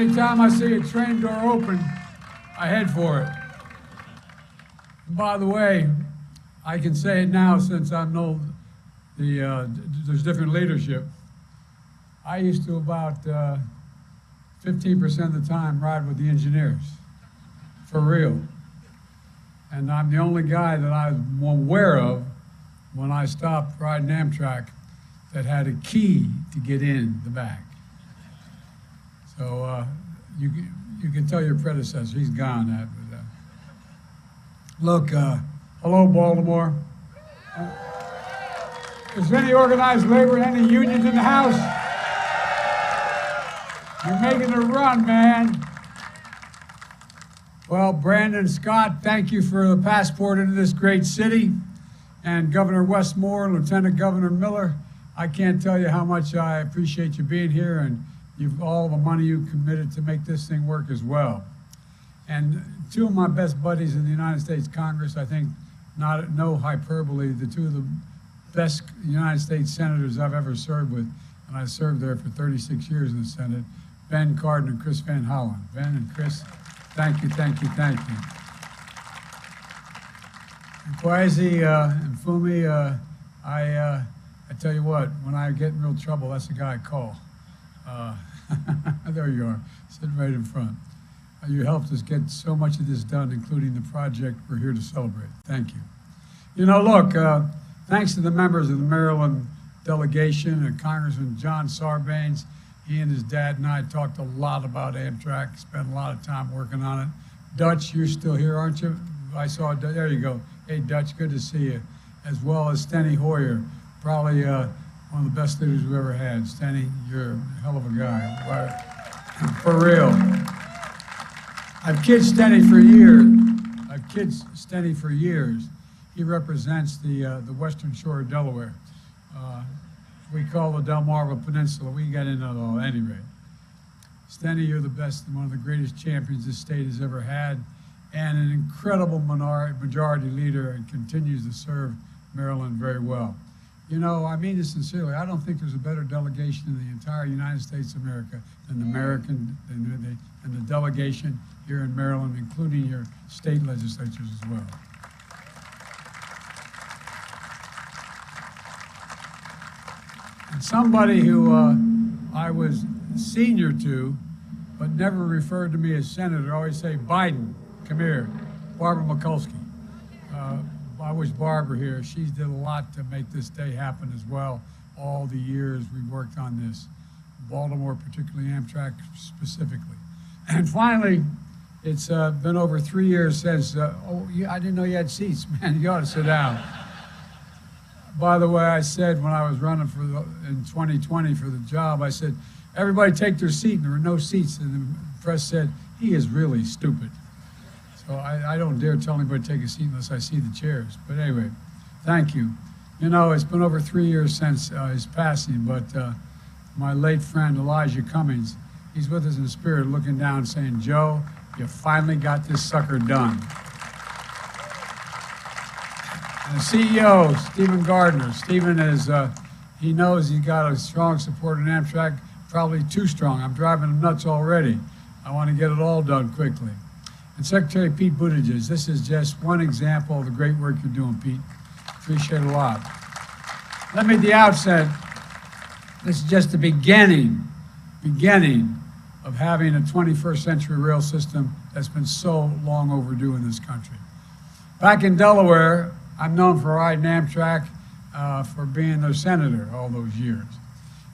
Every time I see a train door open, I head for it. And by the way, I can say it now since I know there's different leadership. I used to about 15% of the time ride with the engineers, for real. And I'm the only guy that I'm aware of when I stopped riding Amtrak that had a key to get in the back. So you can tell your predecessor, he's gone. Look, hello, Baltimore. Is there any organized labor and any unions in the house? You're making a run, man. Well, Brandon Scott, thank you for the passport into this great city. And Governor Westmore, Lieutenant Governor Miller, I can't tell you how much I appreciate you being here, and all the money you committed to make this thing work as well. And two of my best buddies in the United States Congress, I think, no hyperbole, the two of the best United States senators I've ever served with, and I served there for 36 years in the Senate, Ben Cardin and Chris Van Hollen. Ben and Chris, thank you, thank you, thank you. And Kwasi and Fumi, I tell you what, when I get in real trouble, that's the guy I call. There you are, sitting right in front. You helped us get so much of this done, including the project we're here to celebrate. Thank you. You know, look, thanks to the members of the Maryland delegation and Congressman John Sarbanes. He and his dad and I talked a lot about Amtrak, spent a lot of time working on it. Dutch, you're still here, aren't you? I saw, there you go. Hey, Dutch, good to see you. As well as Steny Hoyer, probably one of the best leaders we've ever had. Steny, you're a hell of a guy, right? For real. I've kid Steny for years. He represents the western shore of Delaware. We call the Delmarva Peninsula. We got into it all, at any rate. Steny, you're the best and one of the greatest champions this state has ever had, and an incredible majority leader, and continues to serve Maryland very well. You know, I mean this sincerely. I don't think there's a better delegation in the entire United States of America than the delegation here in Maryland, including your state legislatures as well. And somebody who I was senior to, but never referred to me as senator, always say, Biden, come here, Barbara Mikulski. I wish Barbara here. She's did a lot to make this day happen as well, all the years we worked on this. Baltimore, particularly Amtrak specifically. And finally, it's been over 3 years since, I didn't know you had seats, man, you ought to sit down. By the way, I said when I was running in 2020 for the job, I said, everybody take their seat, and there were no seats, and the press said, he is really stupid. So I don't dare tell anybody to take a seat unless I see the chairs. But anyway, thank you. You know, it's been over 3 years since his passing, but my late friend Elijah Cummings, he's with us in spirit, looking down saying, Joe, you finally got this sucker done. And the CEO, Stephen Gardner. Stephen is, he knows he's got a strong support in Amtrak, probably too strong. I'm driving him nuts already. I want to get it all done quickly. And Secretary Pete Buttigieg, this is just one example of the great work you're doing, Pete. Appreciate it a lot. Let me at the outset, this is just the beginning of having a 21st century rail system that's been so long overdue in this country. Back in Delaware, I'm known for riding Amtrak, for being their senator all those years.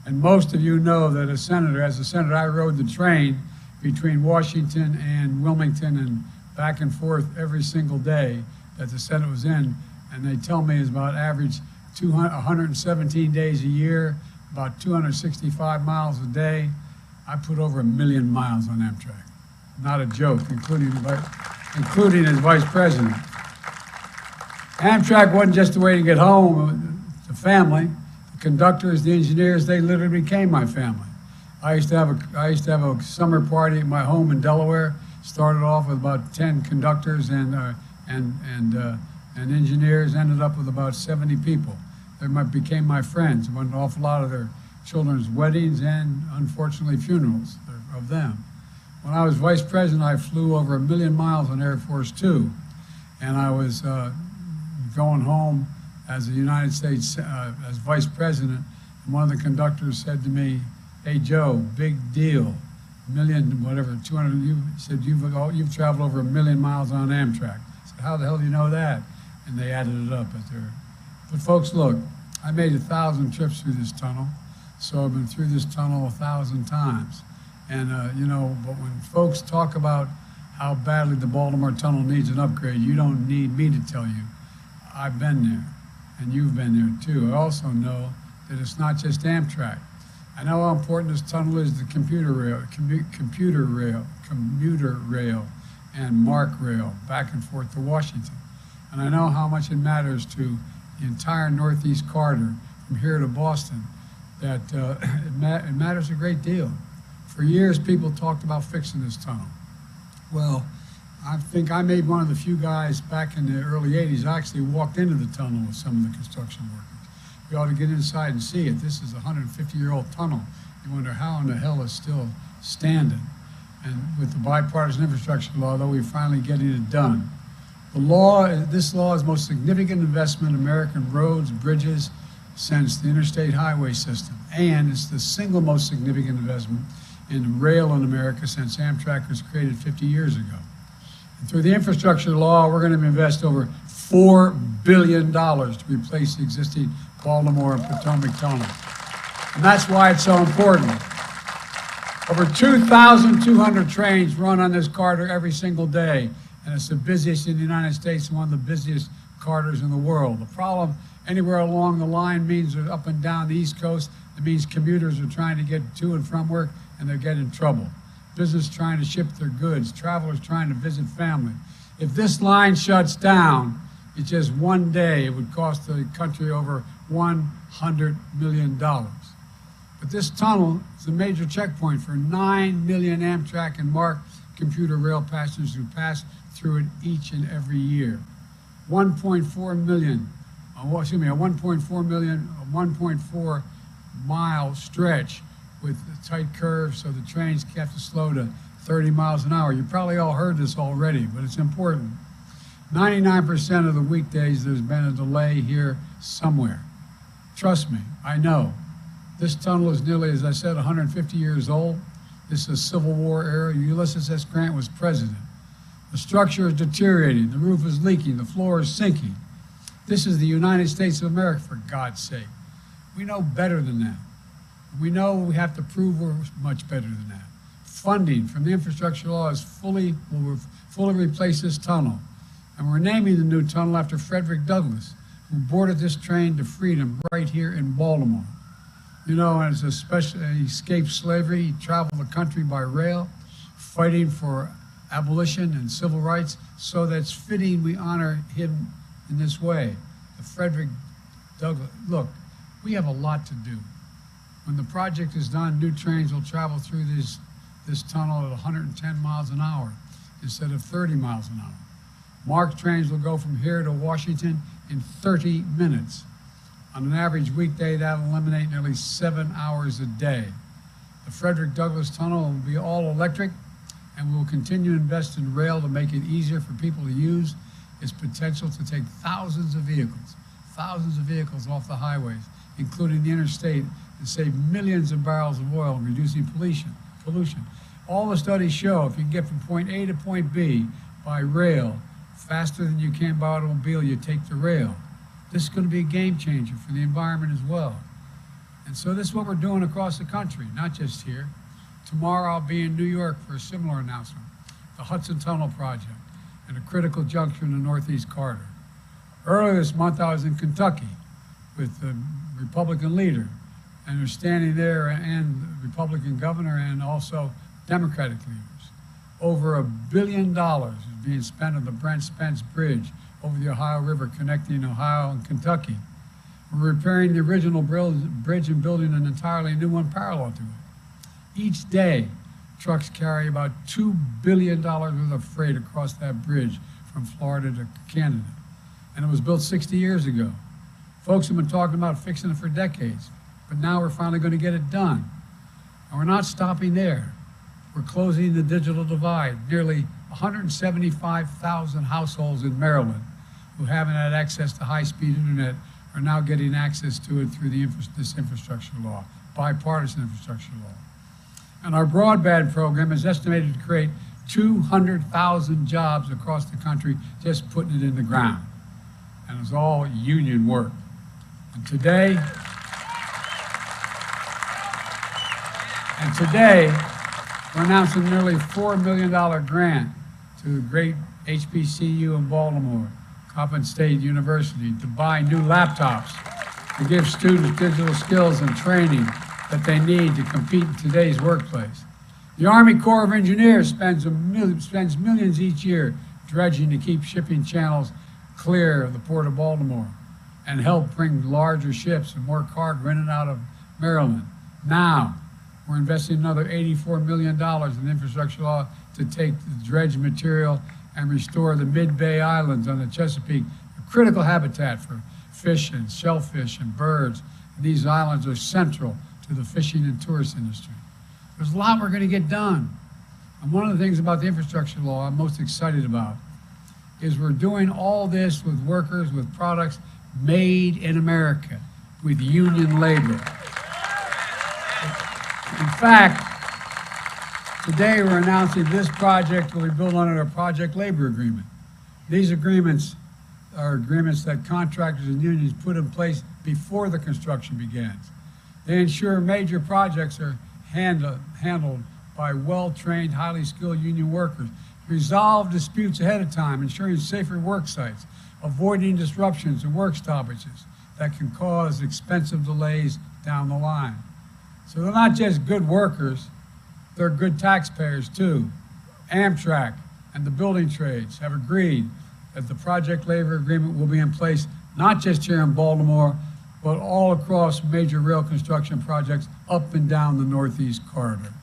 And most of you know that as a senator, I rode the train between Washington and Wilmington and back and forth every single day that the Senate was in. And they tell me it's about average 117 days a year, about 265 miles a day. I put over 1 million miles on Amtrak. Not a joke, including as vice president. Amtrak wasn't just a way to get home, the family. The conductors, the engineers, they literally became my family. I used to have a summer party at my home in Delaware. Started off with about 10 conductors and engineers. Ended up with about 70 people. They became my friends. Went an awful lot of their children's weddings and, unfortunately, funerals of them. When I was vice president, I flew over 1 million miles on Air Force Two, and I was going home as the United States, as vice president, and one of the conductors said to me, "Hey Joe, big deal, million, whatever, 200, you said you've traveled over 1 million miles on Amtrak." I said, "How the hell do you know that?" And they added it up at their, but folks, look, I made 1,000 trips through this tunnel, so I've been through this tunnel 1,000 times. And, you know, but when folks talk about how badly the Baltimore tunnel needs an upgrade, you don't need me to tell you. I've been there, and you've been there too. I also know that it's not just Amtrak. I know how important this tunnel is to commuter rail, and MARC rail back and forth to Washington. And I know how much it matters to the entire Northeast corridor from here to Boston, that it matters a great deal. For years, people talked about fixing this tunnel. Well, I think I made one of the few guys back in the early 80s. I actually walked into the tunnel with some of the construction workers. You ought to get inside and see it. This is a 150-year-old tunnel. You wonder how in the hell it's still standing. And with the Bipartisan Infrastructure Law, though, we're finally getting it done. This law is the most significant investment in American roads, bridges, since the interstate highway system. And it's the single most significant investment in rail in America since Amtrak was created 50 years ago. And through the infrastructure law, we're going to invest over $4 billion to replace the existing Baltimore and Potomac Tunnel. And that's why it's so important. Over 2,200 trains run on this corridor every single day, and it's the busiest in the United States and one of the busiest corridors in the world. The problem anywhere along the line means up and down the East Coast, it means commuters are trying to get to and from work, and they're getting in trouble. Business trying to ship their goods, travelers trying to visit family. If this line shuts down, it's just one day, it would cost the country over $100 million. But this tunnel is a major checkpoint for 9 million Amtrak and MARC commuter rail passengers who pass through it each and every year. 1.4 million, a 1.4 mile stretch with a tight curve so the trains have to slow to 30 miles an hour. You probably all heard this already, but it's important. 99% of the weekdays there's been a delay here somewhere. Trust me, I know. This tunnel is nearly, as I said, 150 years old. This is a Civil War era. Ulysses S. Grant was president. The structure is deteriorating. The roof is leaking. The floor is sinking. This is the United States of America, for God's sake. We know better than that. We know we have to prove we're much better than that. Funding from the infrastructure law will fully replace this tunnel. And we're naming the new tunnel after Frederick Douglass, who boarded this train to freedom right here in Baltimore. You know, as he escaped slavery, he traveled the country by rail, fighting for abolition and civil rights, so that's fitting we honor him in this way. The Frederick Douglass, look, we have a lot to do. When the project is done, new trains will travel through this tunnel at 110 miles an hour instead of 30 miles an hour. MARC trains will go from here to Washington in 30 minutes. On an average weekday, that'll eliminate nearly 7 hours a day. The Frederick Douglass Tunnel will be all electric, and we will continue to invest in rail to make it easier for people to use its potential to take thousands of vehicles off the highways, including the interstate, and save millions of barrels of oil, reducing pollution. All the studies show if you can get from point A to point B by rail faster than you can by automobile, you take the rail. This is going to be a game changer for the environment as well. And so this is what we're doing across the country, not just here. Tomorrow I'll be in New York for a similar announcement, the Hudson Tunnel Project, and a critical juncture in the Northeast Corridor. Earlier this month I was in Kentucky with the Republican leader, and they're standing there, and the Republican governor, and also Democratic leaders. Over $1 billion is being spent on the Brent Spence Bridge over the Ohio River connecting Ohio and Kentucky. We're repairing the original bridge and building an entirely new one parallel to it. Each day, trucks carry about $2 billion worth of freight across that bridge from Florida to Canada. And it was built 60 years ago. Folks have been talking about fixing it for decades, but now we're finally going to get it done. And we're not stopping there. We're closing the digital divide. Nearly 175,000 households in Maryland who haven't had access to high-speed internet are now getting access to it through this infrastructure law, bipartisan infrastructure law. And our broadband program is estimated to create 200,000 jobs across the country just putting it in the ground. And it's all union work. And today, we're announcing a nearly $4 million grant to the great HBCU in Baltimore, Coppin State University, to buy new laptops, to give students digital skills and training that they need to compete in today's workplace. The Army Corps of Engineers spends millions each year dredging to keep shipping channels clear of the Port of Baltimore and help bring larger ships and more cargo in and out of Maryland. Now, we're investing another $84 million in infrastructure law to take the dredged material and restore the mid-bay islands on the Chesapeake, a critical habitat for fish and shellfish and birds. And these islands are central to the fishing and tourist industry. There's a lot we're going to get done. And one of the things about the infrastructure law I'm most excited about is we're doing all this with workers, with products made in America, with union labor. In fact, today we're announcing this project will be built under a project labor agreement. These agreements are agreements that contractors and unions put in place before the construction begins. They ensure major projects are handled by well-trained, highly skilled union workers, resolve disputes ahead of time, ensuring safer work sites, avoiding disruptions and work stoppages that can cause expensive delays down the line. So they're not just good workers, they're good taxpayers too. Amtrak and the building trades have agreed that the project labor agreement will be in place not just here in Baltimore, but all across major rail construction projects up and down the Northeast Corridor.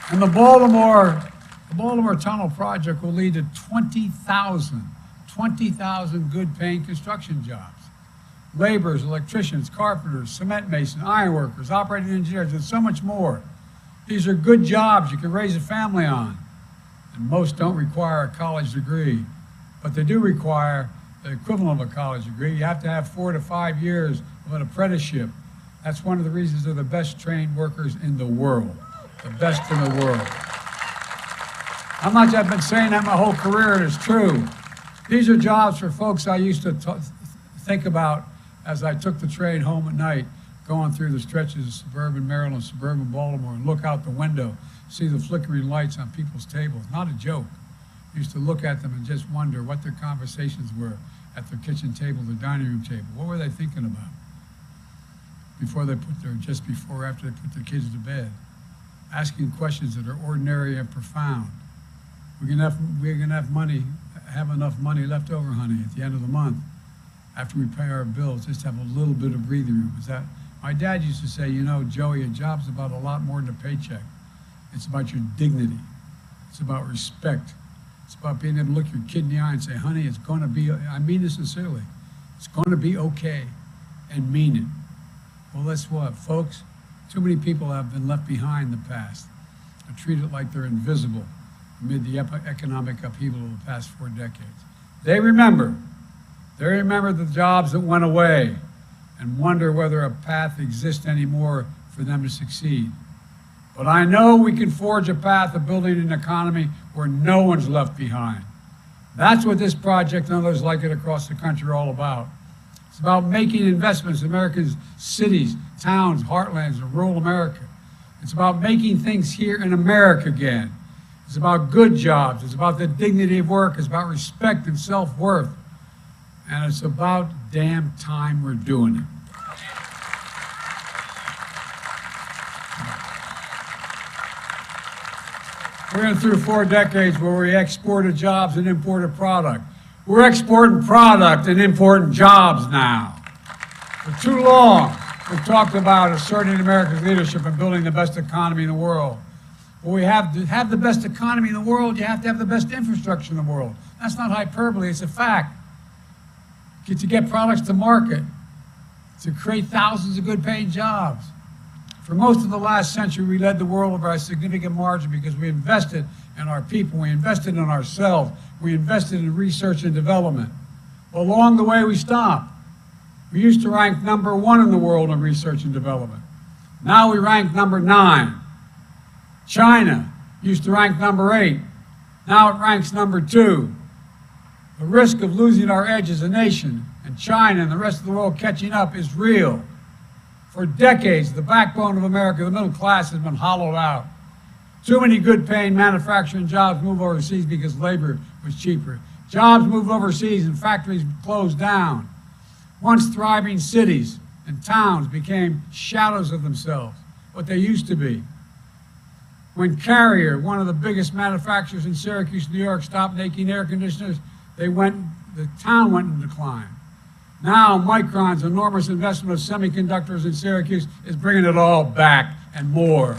And the Baltimore Tunnel project will lead to 20,000 good-paying construction jobs. Laborers, electricians, carpenters, cement masons, ironworkers, operating engineers, and so much more. These are good jobs you can raise a family on. And most don't require a college degree, but they do require the equivalent of a college degree. You have to have 4 to 5 years of an apprenticeship. That's one of the reasons they're the best trained workers in the world, the best in the world. I've been saying that my whole career, and it's true. These are jobs for folks I used to think about as I took the train home at night, going through the stretches of suburban Maryland, suburban Baltimore, and look out the window, see the flickering lights on people's tables. Not a joke. I used to look at them and just wonder what their conversations were at their kitchen table, their dining room table. What were they thinking about just before or after they put their kids to bed? Asking questions that are ordinary and profound. We're gonna have enough money left over, honey, at the end of the month, after we pay our bills, just have a little bit of breathing room. My dad used to say, you know, Joey, a job's about a lot more than a paycheck. It's about your dignity. It's about respect. It's about being able to look your kid in the eye and say, honey, it's going to be, I mean this sincerely, it's going to be okay, and mean it. Well, that's what, folks, too many people have been left behind in the past and treated like they're invisible amid the economic upheaval of the past 4 decades. They remember the jobs that went away and wonder whether a path exists anymore for them to succeed. But I know we can forge a path of building an economy where no one's left behind. That's what this project and others like it across the country are all about. It's about making investments in America's cities, towns, heartlands, and rural America. It's about making things here in America again. It's about good jobs. It's about the dignity of work. It's about respect and self-worth. And it's about damn time we're doing it. We're going through 4 decades where we exported jobs and imported product. We're exporting product and importing jobs now. For too long, we've talked about asserting America's leadership and building the best economy in the world. Well, we have to have the best economy in the world, you have to have the best infrastructure in the world. That's not hyperbole, it's a fact. To get products to market, to create thousands of good-paying jobs. For most of the last century, we led the world by a significant margin because we invested in our people, we invested in ourselves, we invested in research and development. But along the way, we stopped. We used to rank #1 in the world in research and development. Now we rank #9. China used to rank #8. Now it ranks #2. The risk of losing our edge as a nation and China and the rest of the world catching up is real. For decades, the backbone of America, the middle class, has been hollowed out. Too many good-paying manufacturing jobs move overseas because labor was cheaper. Jobs moved overseas and factories closed down. Once thriving cities and towns became shadows of themselves, what they used to be. When Carrier, one of the biggest manufacturers in Syracuse, New York, stopped making air conditioners, the town went in decline. Now, Micron's enormous investment of semiconductors in Syracuse is bringing it all back and more.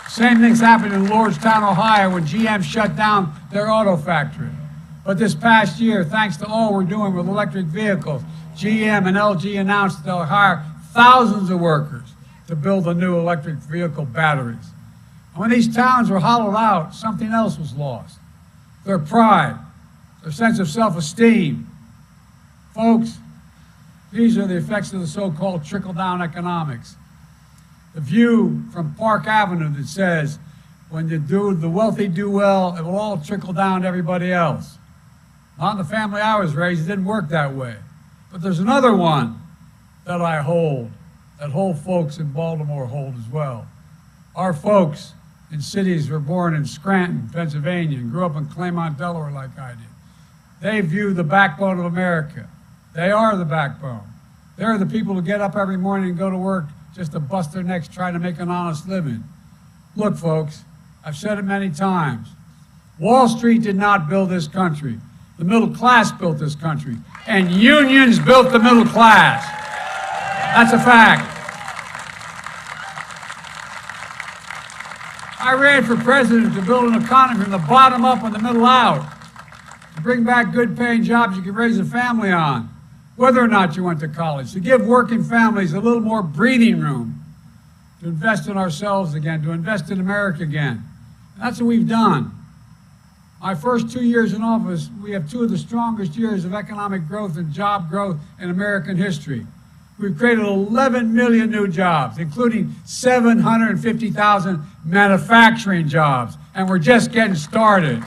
Same thing's happened in Lordstown, Ohio, when GM shut down their auto factory. But this past year, thanks to all we're doing with electric vehicles, GM and LG announced they'll hire thousands of workers to build the new electric vehicle batteries. And when these towns were hollowed out, something else was lost. Their pride, their sense of self-esteem. Folks, these are the effects of the so-called trickle-down economics. The view from Park Avenue that says, when the wealthy do well, it will all trickle down to everybody else. Not in the family I was raised, it didn't work that way. But there's another one that I hold, that whole folks in Baltimore hold as well. Our folks in cities were born in Scranton, Pennsylvania, and grew up in Claymont, Delaware like I did. They view the backbone of America. They are the backbone. They're the people who get up every morning and go to work just to bust their necks trying to make an honest living. Look, folks, I've said it many times. Wall Street did not build this country. The middle class built this country. And unions built the middle class. That's a fact. I ran for president to build an economy from the bottom up and the middle out. To bring back good-paying jobs you can raise a family on, whether or not you went to college. To give working families a little more breathing room. To invest in ourselves again, to invest in America again. And that's what we've done. My first 2 years in office, we have 2 of the strongest years of economic growth and job growth in American history. We've created 11 million new jobs, including 750,000 manufacturing jobs, and we're just getting started.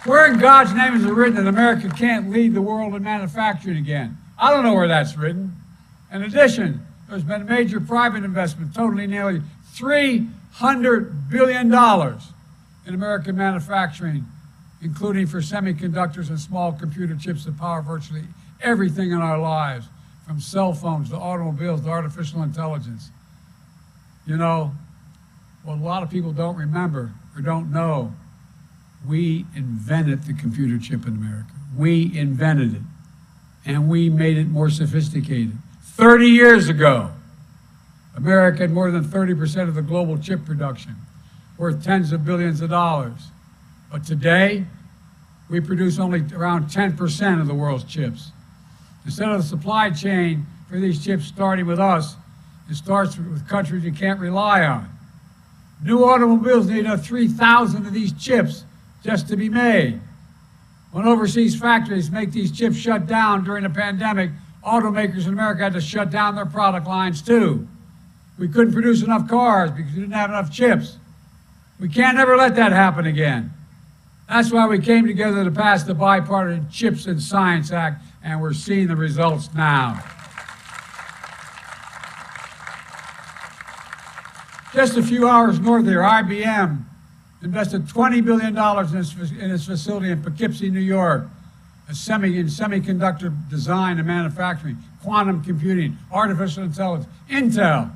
Where in God's name is it written that America can't lead the world in manufacturing again? I don't know where that's written. In addition, there's been a major private investment, totaling nearly $300 billion in American manufacturing, including for semiconductors and small computer chips that power virtually everything in our lives, from cell phones to automobiles to artificial intelligence. You know, what a lot of people don't remember or don't know, we invented the computer chip in America. We invented it, and we made it more sophisticated. 30 years ago, America had more than 30% of the global chip production, worth tens of billions of dollars. But today, we produce only around 10% of the world's chips. Instead of the supply chain for these chips starting with us, it starts with countries you can't rely on. New automobiles need 3,000 of these chips just to be made. When overseas factories make these chips shut down during the pandemic, automakers in America had to shut down their product lines too. We couldn't produce enough cars because we didn't have enough chips. We can't ever let that happen again. That's why we came together to pass the Bipartisan Chips and Science Act, and we're seeing the results now. Just a few hours north here, IBM invested $20 billion in its facility in Poughkeepsie, New York, in semiconductor design and manufacturing, quantum computing, artificial intelligence. Intel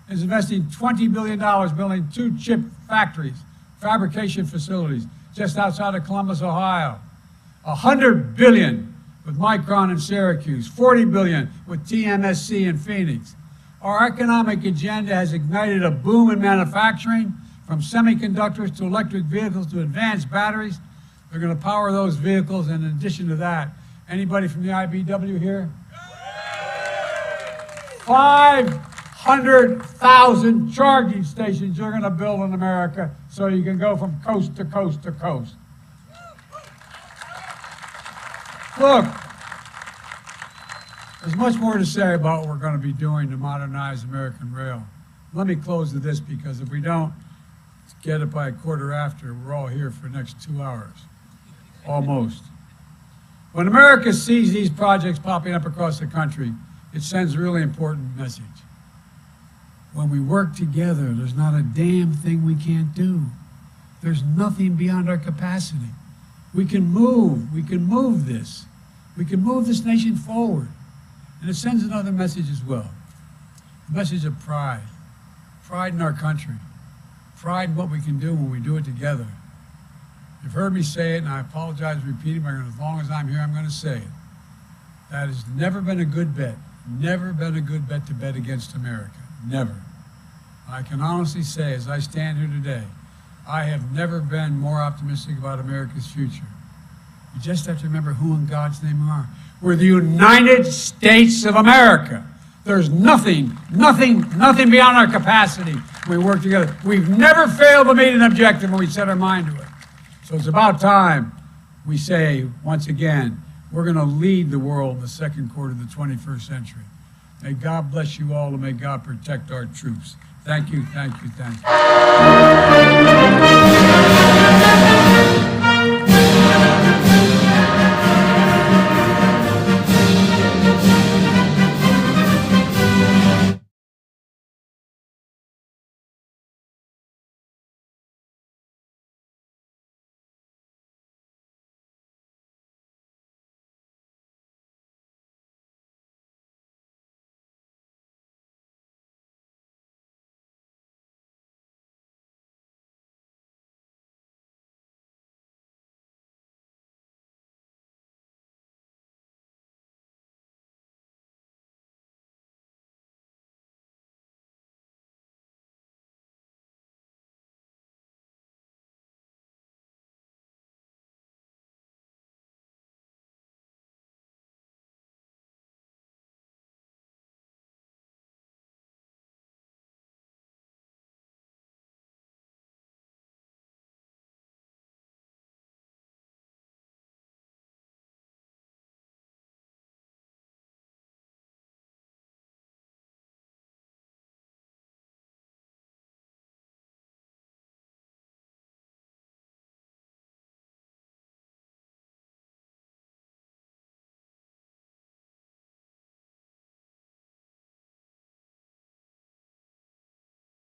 is investing $20 billion building 2 chip factories, fabrication facilities, just outside of Columbus, Ohio. $100 billion with Micron in Syracuse, $40 billion with TMSC in Phoenix. Our economic agenda has ignited a boom in manufacturing, from semiconductors to electric vehicles to advanced batteries. They're going to power those vehicles, and in addition to that, Anybody from the IBW here? 500,000 charging stations you're going to build in America so you can go from coast to coast to coast. Look, there's much more to say about what we're going to be doing to modernize American rail. Let me close with this, because if we don't get it by 1:15, we're all here for the next 2 hours, almost. When America sees these projects popping up across the country, it sends a really important message. When we work together, there's not a damn thing we can't do. There's nothing beyond our capacity. We can move this. We can move this nation forward. And it sends another message as well. A message of pride. Pride in our country. Pride in what we can do when we do it together. You've heard me say it, and I apologize for repeating, but as long as I'm here, I'm going to say it. That has never been a good bet. Never been a good bet to bet against America. Never. I can honestly say, as I stand here today, I have never been more optimistic about America's future. You just have to remember who in God's name we are. We're the United States of America. There's nothing beyond our capacity when we work together. We've never failed to meet an objective when we set our mind to it. So it's about time we say, once again, we're going to lead the world in the second quarter of the 21st century. May God bless you all, and may God protect our troops. Thank you, thank you, thank you.